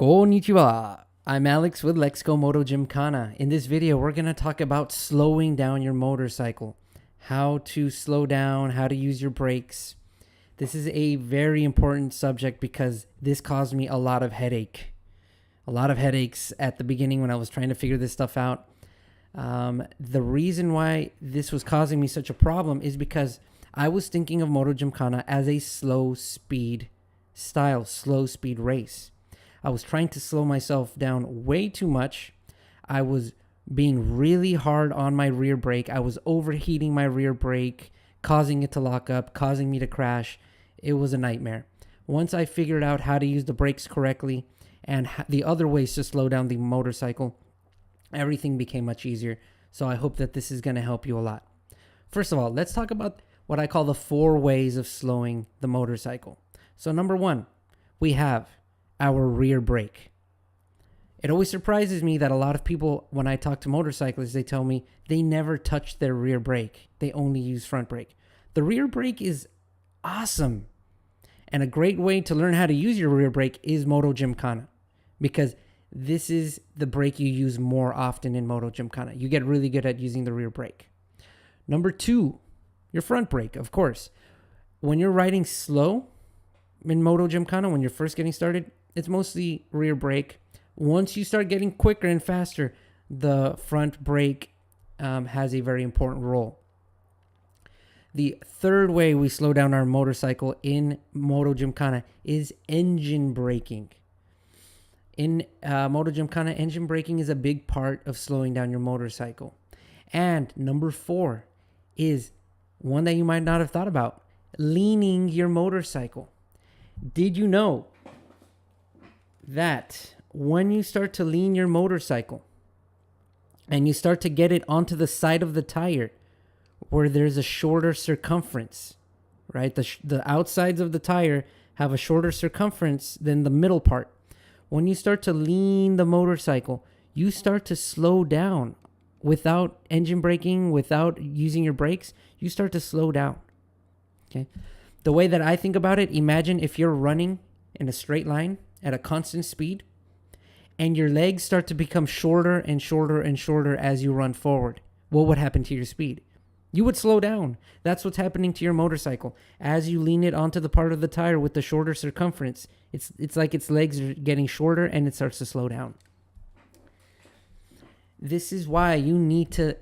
Konnichiwa. I'm Alex with Lexco Moto Gymkhana. In this video, we're going to talk about slowing down your motorcycle. How to slow down, how to use your brakes. This is a very important subject because this caused me a lot of headache. A lot of headaches at the beginning when I was trying to figure this stuff out. The reason why this was causing me such a problem is because I was thinking of Moto Gymkhana as a slow speed style, slow speed race. I was trying to slow myself down way too much. I was being really hard on my rear brake. I was overheating my rear brake, causing it to lock up, causing me to crash. It was a nightmare. Once I figured out how to use the brakes correctly and the other ways to slow down the motorcycle, everything became much easier. So I hope that this is going to help you a lot. First of all, let's talk about what I call the 4 ways of slowing the motorcycle. So number 1, we have our rear brake. It always surprises me that a lot of people, when I talk to motorcyclists, they tell me they never touch their rear brake. They only use front brake. The rear brake is awesome. And a great way to learn how to use your rear brake is Moto Gymkhana, because this is the brake you use more often in Moto Gymkhana. You get really good at using the rear brake. Number 2, your front brake, of course. When you're riding slow in Moto Gymkhana, when you're first getting started, it's mostly rear brake. Once you start getting quicker and faster, the front brake has a very important role. The 3rd way we slow down our motorcycle in Moto Gymkhana is engine braking. In Moto Gymkhana, engine braking is a big part of slowing down your motorcycle. And number 4 is one that you might not have thought about: leaning your motorcycle. Did you know that when you start to lean your motorcycle and you start to get it onto the side of the tire where there's a shorter circumference, right? The outsides of the tire have a shorter circumference than the middle part. When you start to lean the motorcycle, you start to slow down. Without engine braking, without using your brakes, you start to slow down. Okay. The way that I think about it, imagine if you're running in a straight line at a constant speed and your legs start to become shorter and shorter and shorter as you run forward. What would happen to your speed? You would slow down. That's what's happening to your motorcycle. As you lean it onto the part of the tire with the shorter circumference, it's like its legs are getting shorter and it starts to slow down. This is why you need to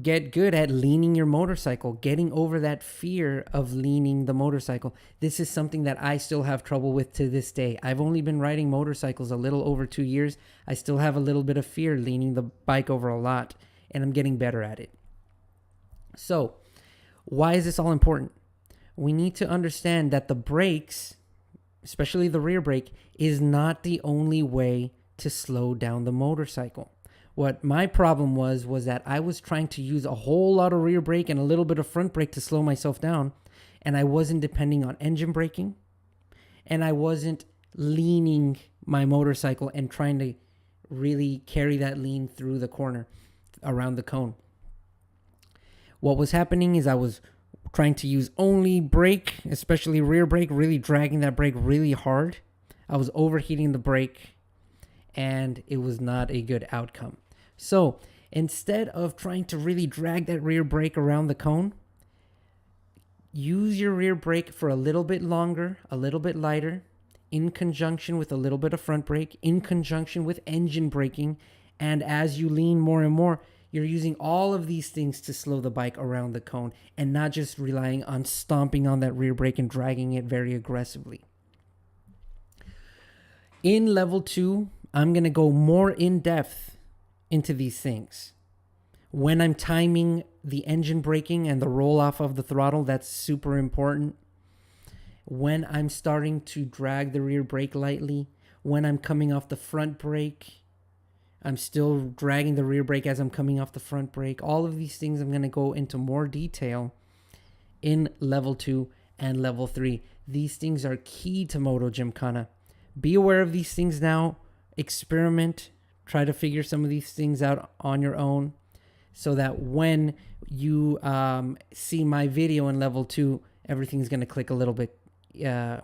get good at leaning your motorcycle, getting over that fear of leaning the motorcycle. This is something that I still have trouble with to this day. I've only been riding motorcycles a little over 2 years. I still have a little bit of fear leaning the bike over a lot, and I'm getting better at it. So, why is this all important? We need to understand that the brakes, especially the rear brake, is not the only way to slow down the motorcycle. What my problem was that I was trying to use a whole lot of rear brake and a little bit of front brake to slow myself down, and I wasn't depending on engine braking, and I wasn't leaning my motorcycle and trying to really carry that lean through the corner around the cone. What was happening is I was trying to use only brake, especially rear brake, really dragging that brake really hard. I was overheating the brake, and it was not a good outcome. So instead of trying to really drag that rear brake around the cone, use your rear brake for a little bit longer, a little bit lighter, in conjunction with a little bit of front brake, in conjunction with engine braking. And as you lean more and more, you're using all of these things to slow the bike around the cone and not just relying on stomping on that rear brake and dragging it very aggressively. In level 2, I'm going to go more in depth into these things. When I'm timing the engine braking and the roll off of the throttle, that's super important. When I'm starting to drag the rear brake lightly, when I'm coming off the front brake, I'm still dragging the rear brake as I'm coming off the front brake. All of these things I'm going to go into more detail in level 2 and level 3. These things are key to Moto Gymkhana. Be aware of these things now. Experiment. Try to figure some of these things out on your own so that when you see my video in level 2, everything's going to click a little bit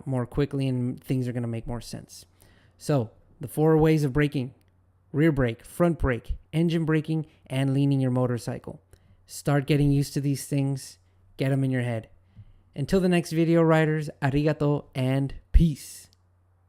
more quickly and things are going to make more sense. So The 4 ways of braking: rear brake, front brake, engine braking, and leaning your motorcycle. Start getting used to these things. Get them in your head. Until the next video, riders, arigato and peace.